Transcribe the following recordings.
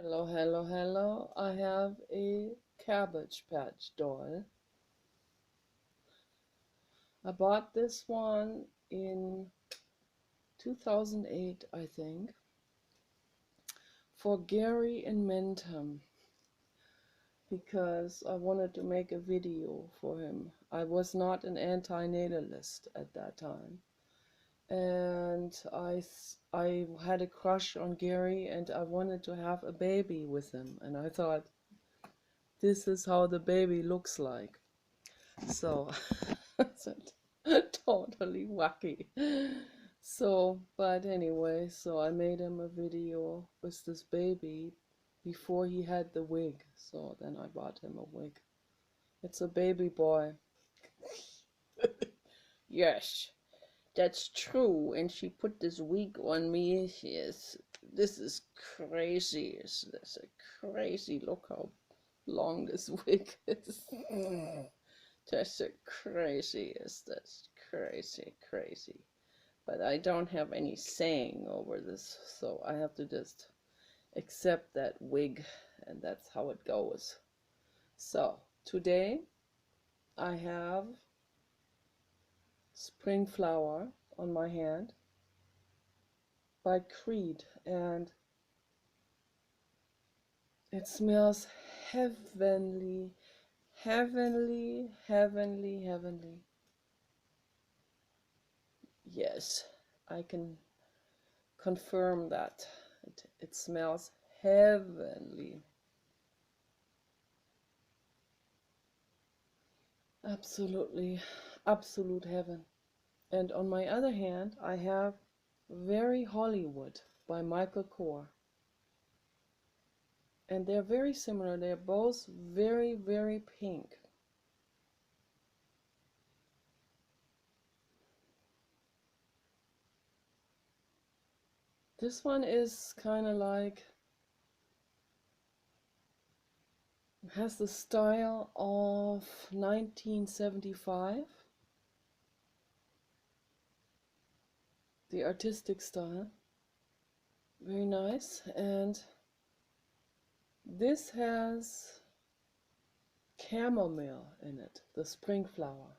Hello, hello, hello. I have a Cabbage Patch doll. I bought this one in 2008, I think, for Gary in Mentham because I wanted to make a video for him. I was not an anti-natalist at that time. And I had a crush on Gary and I wanted to have a baby with him. And I thought, this is how the baby looks like. So totally wacky. So, but anyway, so I made him a video with this baby before he had the wig. So then I bought him a wig. It's a baby boy. Yes, that's true. And she put this wig on me. Yes, this is crazy. This is a crazy. Look how long this wig is. Just a crazy is this. Crazy, crazy. But I don't have any saying over this, so I have to just accept that wig, and that's how it goes. So, today I have Spring Flower on my hand by Creed, and it smells heavenly, heavenly, heavenly, heavenly. Yes, I can confirm that. It smells heavenly. Absolutely, absolute heaven. And on my other hand, I have Very Hollywood by Michael Kors. And they're very similar. They're both very, very pink. This one is kind of like, has the style of 1975, the artistic style. Very nice. And this has chamomile in it, the spring flower.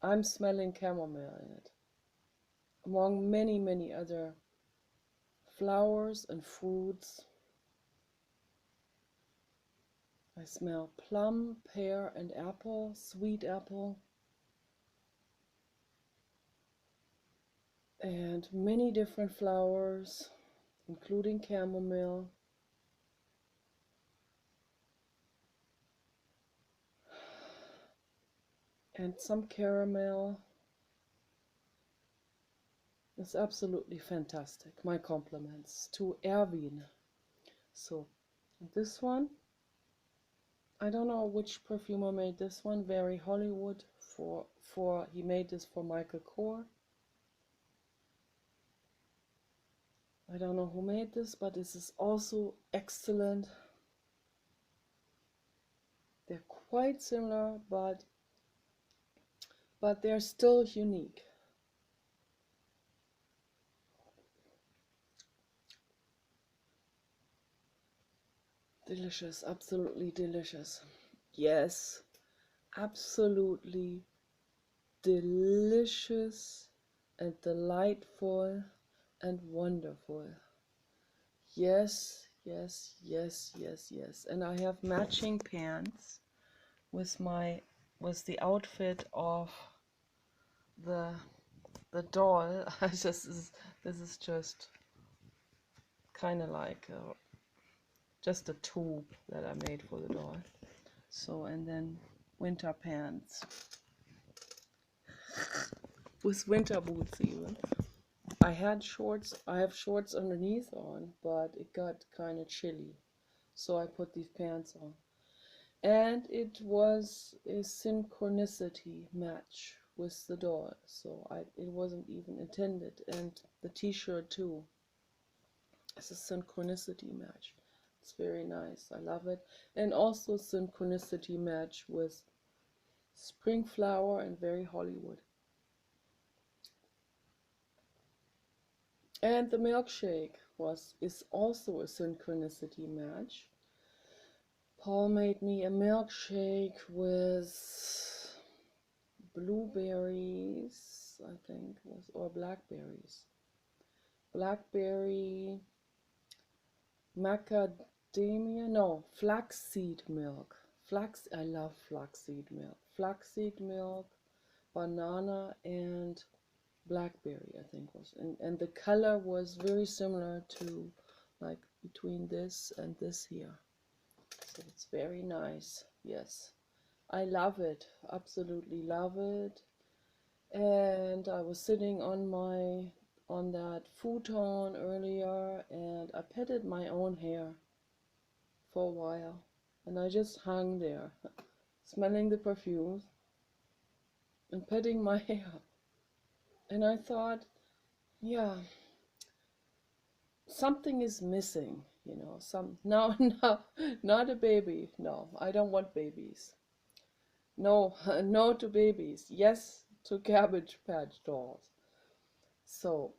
I'm smelling chamomile in it, among many, many other flowers and fruits. I smell plum, pear, and apple, sweet apple, and many different flowers, including chamomile. And some caramel. It's absolutely fantastic. My compliments to Erwin. So, this one, I don't know which perfumer made this one. Very Hollywood. He made this for Michael Kors. I don't know who made this, but this is also excellent. They're quite similar, but they're still unique. Delicious, absolutely delicious. Yes, absolutely delicious and delightful and wonderful. Yes, yes, yes, yes, yes. And I have matching pants with the outfit of the doll. This is just kind of like just a tube that I made for the doll. So, and then winter pants with winter boots even. I had shorts, I have shorts underneath on, but it got kind of chilly. So I put these pants on. And it was a synchronicity match with the doll. So it wasn't even intended. And the t-shirt too. It's a synchronicity match. It's very nice. I love it. And also synchronicity match with Spring Flower and Very Hollywood. And the milkshake. is also a synchronicity match. Paul made me a milkshake with blueberries, I think was, or blackberries. Blackberry, macadamia, no, flaxseed milk. I love flaxseed milk. Flaxseed milk, banana, and blackberry, I think was. And the color was very similar to, like, between this and this here. So it's very nice. Yes. I love it. Absolutely love it. And I was sitting on that futon earlier, and I petted my own hair for a while, and I just hung there smelling the perfumes and petting my hair. And I thought, yeah, something is missing, no, no, not a baby. No, I don't want babies. No, no to babies. Yes to Cabbage Patch dolls. So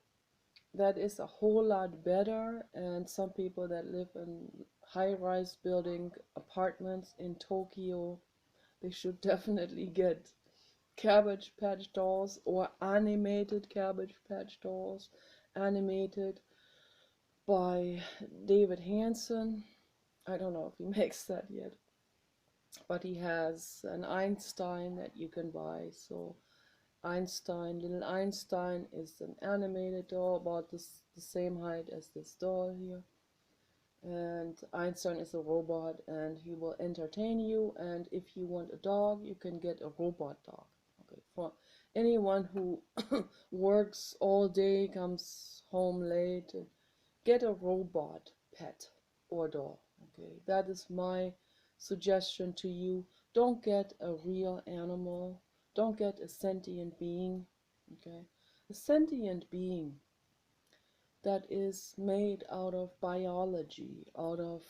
that is a whole lot better. And some people that live in high-rise building apartments in Tokyo, they should definitely get Cabbage Patch dolls, or animated Cabbage Patch dolls, animated by David Hansen. I don't know if he makes that yet, but he has an Einstein that you can buy. So Little Einstein is an animated doll about the same height as this doll here. And Einstein is a robot, and he will entertain you. And if you want a dog, you can get a robot dog. Okay, for anyone who works all day, comes home late, get a robot pet or doll. Okay, that is my suggestion to you. Don't get a real animal. Don't get a sentient being. Okay, a sentient being that is made out of biology, out of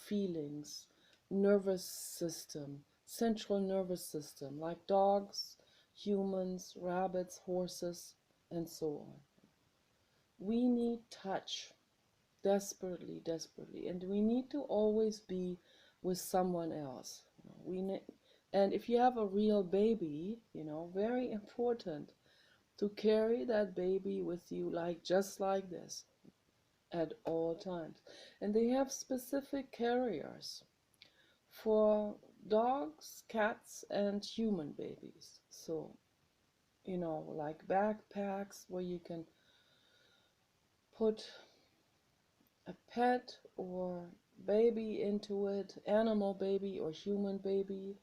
feelings, nervous system, central nervous system, like dogs, humans, rabbits, horses, and so on. We need touch desperately, desperately, and we need to always be with someone else. And if you have a real baby, very important to carry that baby with you, like just like this, at all times. And they have specific carriers for dogs, cats, and human babies. So, like backpacks where you can put a pet or baby into it, animal baby or human baby,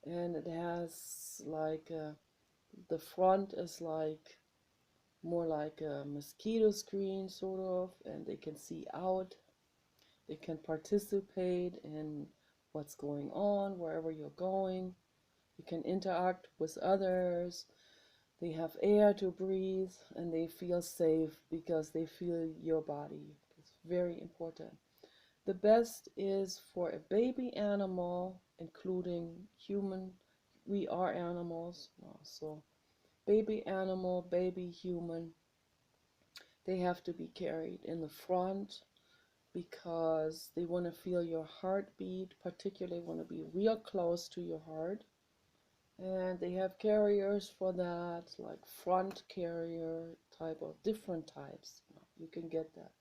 and it has like the front is like more like a mosquito screen sort of, and they can see out. They can participate in what's going on wherever you're going. You can interact with others. They have air to breathe, and they feel safe because they feel your body. It's very important. The best is for a baby animal, including human. We are animals, so baby animal, baby human, they have to be carried in the front because they want to feel your heartbeat, particularly want to be real close to your heart. And they have carriers for that, like front carrier type of different types. You can get that.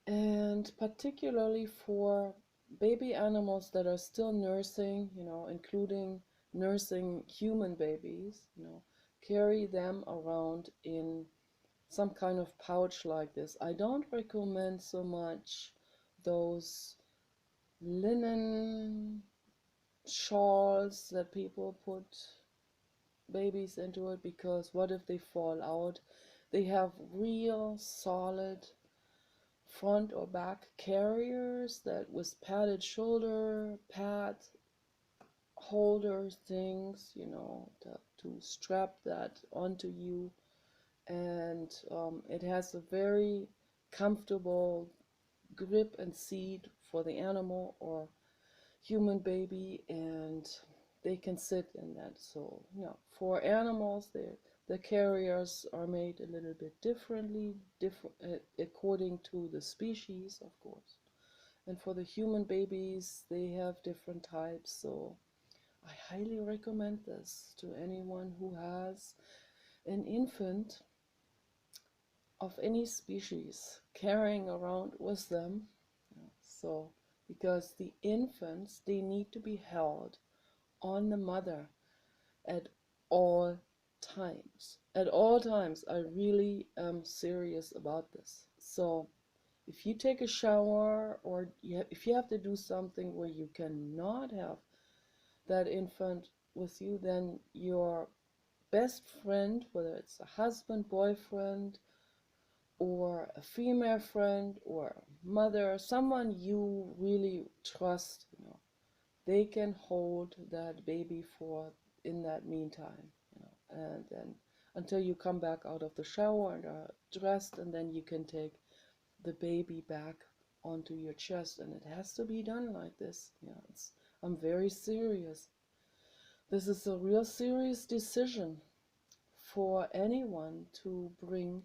And particularly for baby animals that are still nursing, including nursing human babies, carry them around in some kind of pouch like this. I don't recommend so much those linen shawls that people put babies into it, because what if they fall out? They have real solid front or back carriers that with padded shoulder pad holder things, to strap that onto you. And it has a very comfortable grip and seat for the animal or human baby, and they can sit in that. So for animals, The carriers are made a little bit differently, according to the species, of course. And for the human babies, they have different types. So I highly recommend this to anyone who has an infant of any species carrying around with them. So, because the infants, they need to be held on the mother at all times. At all times, I really am serious about this. So, if you take a shower or if you have to do something where you cannot have that infant with you, then your best friend, whether it's a husband, boyfriend, or a female friend, or a mother, someone you really trust, they can hold that baby for in that meantime, and then until you come back out of the shower and are dressed, and then you can take the baby back onto your chest, and it has to be done like this. I'm very serious. This is a real serious decision for anyone to bring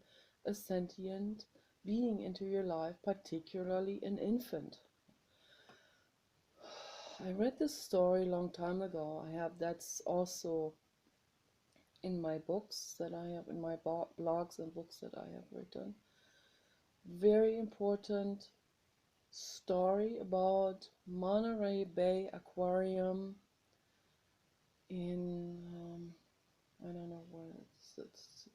a sentient being into your life, particularly an infant. I read this story a long time ago. That's also in my books that I have, in my blogs and books that I have written. Very important story about Monterey Bay Aquarium in I don't know where it's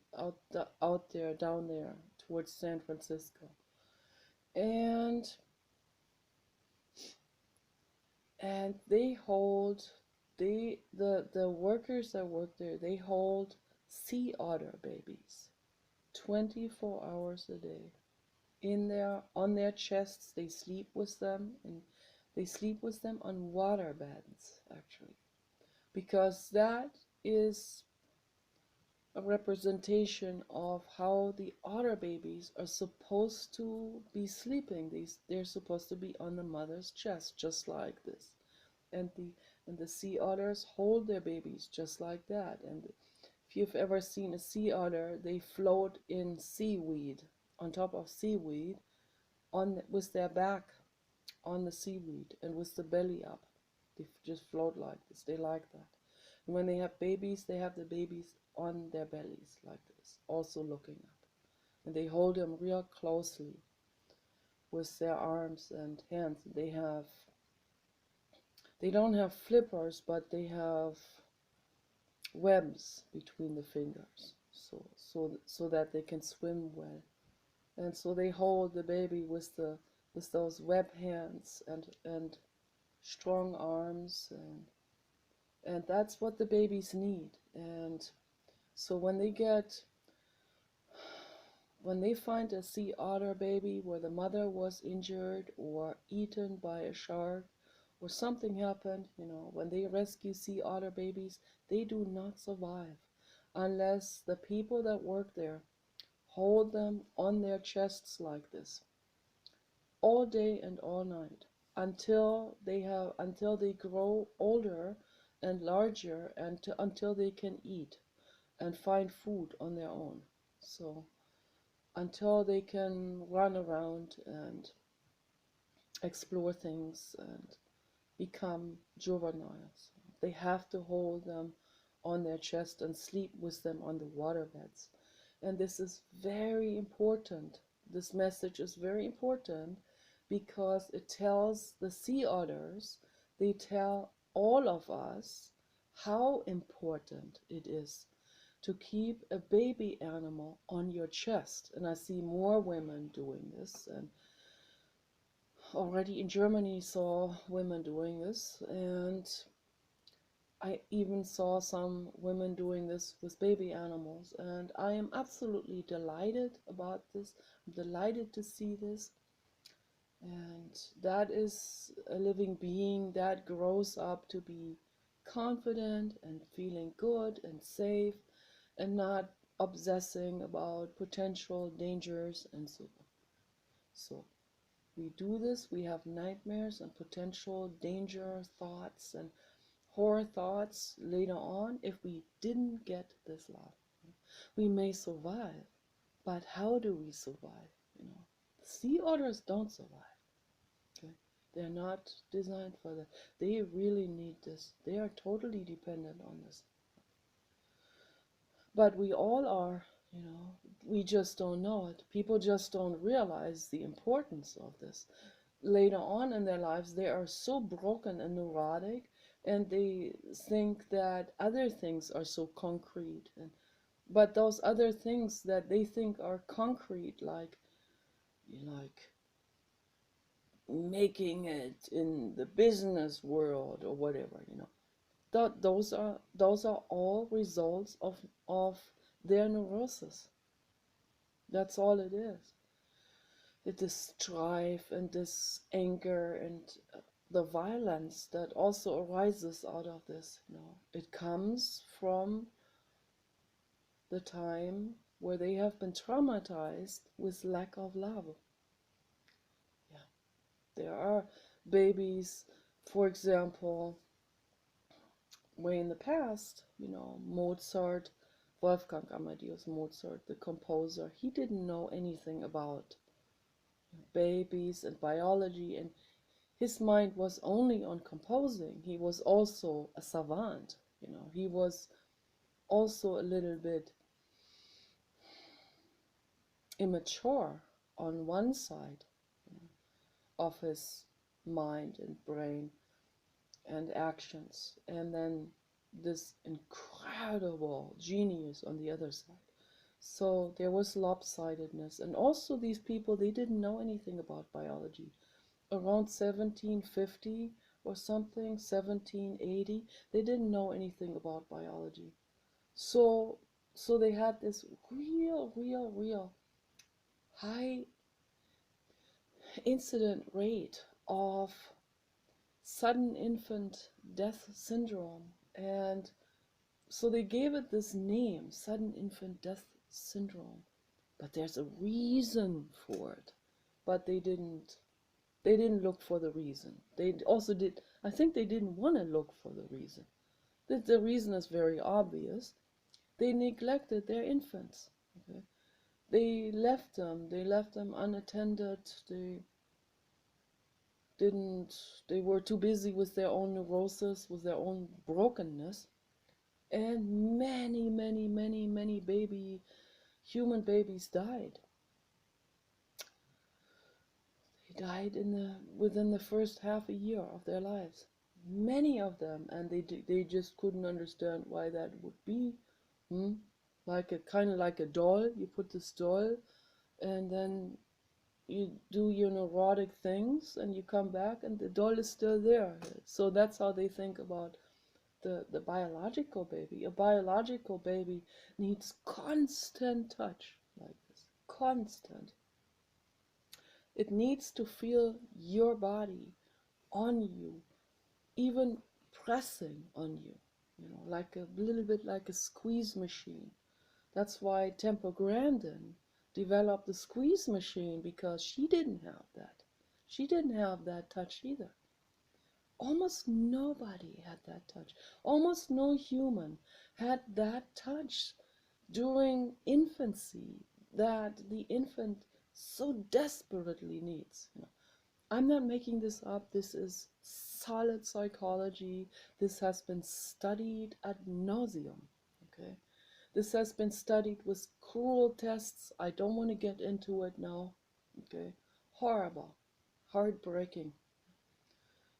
out there, down there towards San Francisco, and they hold the workers that work there, they hold sea otter babies 24 hours a day in their on their chests. They sleep with them, and they sleep with them on water beds, actually, because that is a representation of how the otter babies are supposed to be sleeping. They're supposed to be on the mother's chest, just like this. And the sea otters hold their babies just like that. And if you've ever seen a sea otter, they float in seaweed, on top of seaweed, with their back on the seaweed and with the belly up. They just float like this. They like that. And when they have babies, they have the babies on their bellies like this, also looking up. And they hold them real closely with their arms and hands. They don't have flippers, but they have webs between the fingers, so that they can swim well. And so they hold the baby with those web hands and strong arms, and that's what the babies need. And so when they find a sea otter baby where the mother was injured or eaten by a shark or something happened, when they rescue sea otter babies, they do not survive unless the people that work there hold them on their chests like this all day and all night until they grow older and larger, and until they can eat and find food on their own. So until they can run around and explore things and become juveniles, they have to hold them on their chest and sleep with them on the waterbeds. And this is very important. This message is very important because it tells the sea otters, they tell all of us how important it is to keep a baby animal on your chest. And I see more women doing this, and already in Germany saw women doing this, and I even saw some women doing this with baby animals, and I am absolutely delighted about this. I'm delighted to see this. And that is a living being that grows up to be confident and feeling good and safe and not obsessing about potential dangers and so on. So we do this, we have nightmares and potential danger thoughts and horror thoughts later on if we didn't get this love. We may survive, but how do we survive? You know, sea otters don't survive. Okay, they're not designed for that. They really need this. They are totally dependent on this. But we all are, you know, we just don't know it. People just don't realize the importance of this. Later on in their lives, they are so broken and neurotic, and they think that other things are so concrete. But those other things that they think are concrete, like making it in the business world or whatever, you know, those are all results of their neurosis. That's all it is. It is strife and this anger and the violence that also arises out of this. You know, it comes from the time where they have been traumatized with lack of love. Yeah, there are babies, for example, way in the past, you know, Mozart, Wolfgang Amadeus Mozart, the composer, he didn't know anything about babies and biology, and his mind was only on composing. He was also a savant, you know, he was also a little bit immature on one side, you know, of his mind and brain and actions, and then this incredible genius on the other side. So there was lopsidedness, and also these people, they didn't know anything about biology. Around 1750 or something, 1780, they didn't know anything about biology. So so they had this real high incident rate of sudden infant death syndrome, and so they gave it this name, sudden infant death syndrome. But there's a reason for it. But they didn't look for the reason. They also did, I think they didn't want to look for the reason. The reason is very obvious. They neglected their infants. Okay? They left them unattended. Didn't they were too busy with their own neurosis, with their own brokenness, and many human babies died. They died within the first half a year of their lives. Many of them, and they just couldn't understand why that would be. Hmm? Like a kind of like a doll. You put this doll, and then you do your neurotic things, and you come back, and the doll is still there. So that's how they think about the biological baby. A biological baby needs constant touch, like this, constant. It needs to feel your body on you, even pressing on you, you know, like a little bit like a squeeze machine. That's why Temple Grandin developed the squeeze machine, because she didn't have that. She didn't have that touch either. Almost nobody had that touch. Almost no human had that touch during infancy that the infant so desperately needs. You know, I'm not making this up. This is solid psychology. This has been studied ad nauseum. Okay, this has been studied with cruel tests. I don't want to get into it now. Okay, horrible, heartbreaking.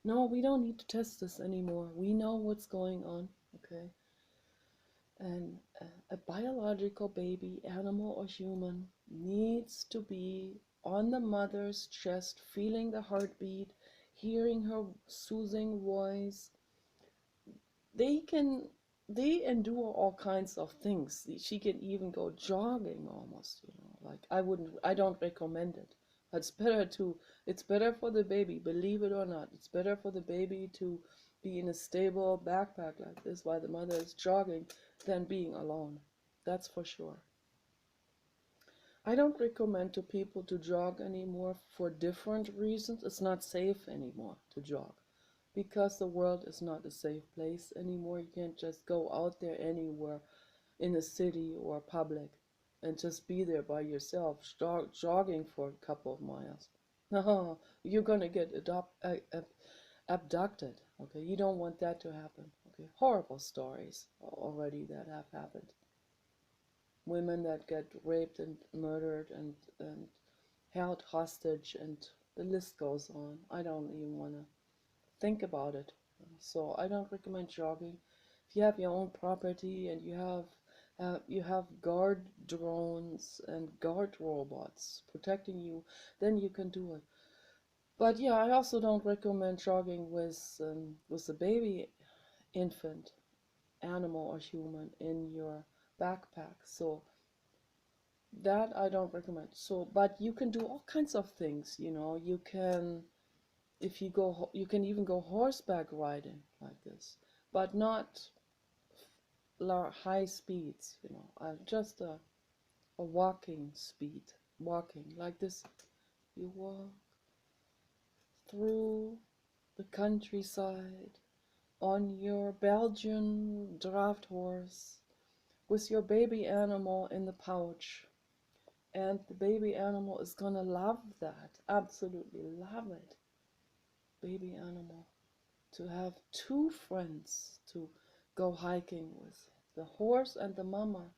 No, we don't need to test this anymore. We know what's going on. Okay, and a biological baby, animal or human, needs to be on the mother's chest, feeling the heartbeat, hearing her soothing voice. They can they endure all kinds of things. She can even go jogging almost, you know. Like I don't recommend it. It's better for the baby, believe it or not. It's better for the baby to be in a stable backpack like this while the mother is jogging than being alone. That's for sure. I don't recommend to people to jog anymore for different reasons. It's not safe anymore to jog, because the world is not a safe place anymore. You can't just go out there anywhere in a city or public and just be there by yourself, jogging for a couple of miles. No, you're gonna get abducted. Okay, you don't want that to happen. Okay, horrible stories already that have happened. Women that get raped and murdered and held hostage, and the list goes on. I don't even want to think about it. So I don't recommend jogging. If you have your own property and you have guard drones and guard robots protecting you, then you can do it. But yeah, I also don't recommend jogging with a baby infant, animal or human in your backpack. So that I don't recommend. So, but you can do all kinds of things. You can, if you go, you can even go horseback riding like this, but not high speeds. Just a walking speed, walking like this. You walk through the countryside on your Belgian draft horse with your baby animal in the pouch. And the baby animal is gonna love that, absolutely love it. Baby animal. To have two friends to go hiking with, the horse and the mama.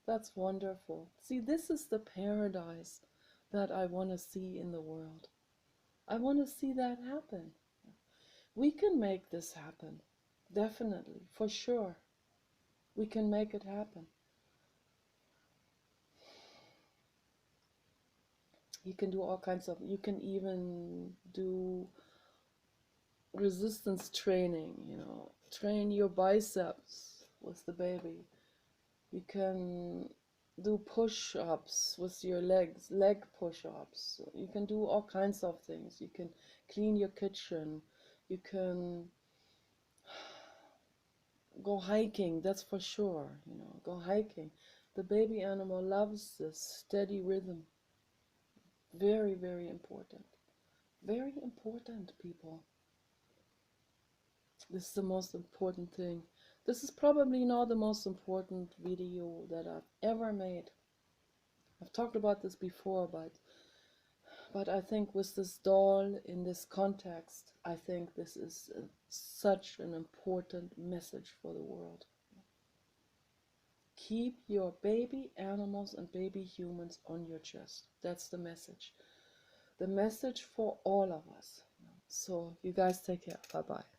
That's wonderful. See, this is the paradise that I want to see in the world. I want to see that happen. We can make this happen. Definitely, for sure. We can make it happen. You can do all kinds of, you can even do resistance training, train your biceps with the baby. You can do push-ups with your legs, leg push-ups. You can do all kinds of things. You can clean your kitchen. You can go hiking, that's for sure. Go hiking. The baby animal loves this steady rhythm. Very, very important. Very important, people. This is the most important thing. This is probably not the most important video that I've ever made. I've talked about this before, but I think with this doll in this context, I think this is such an important message for the world. Keep your baby animals and baby humans on your chest. That's the message. The message for all of us. So you guys take care. Bye-bye.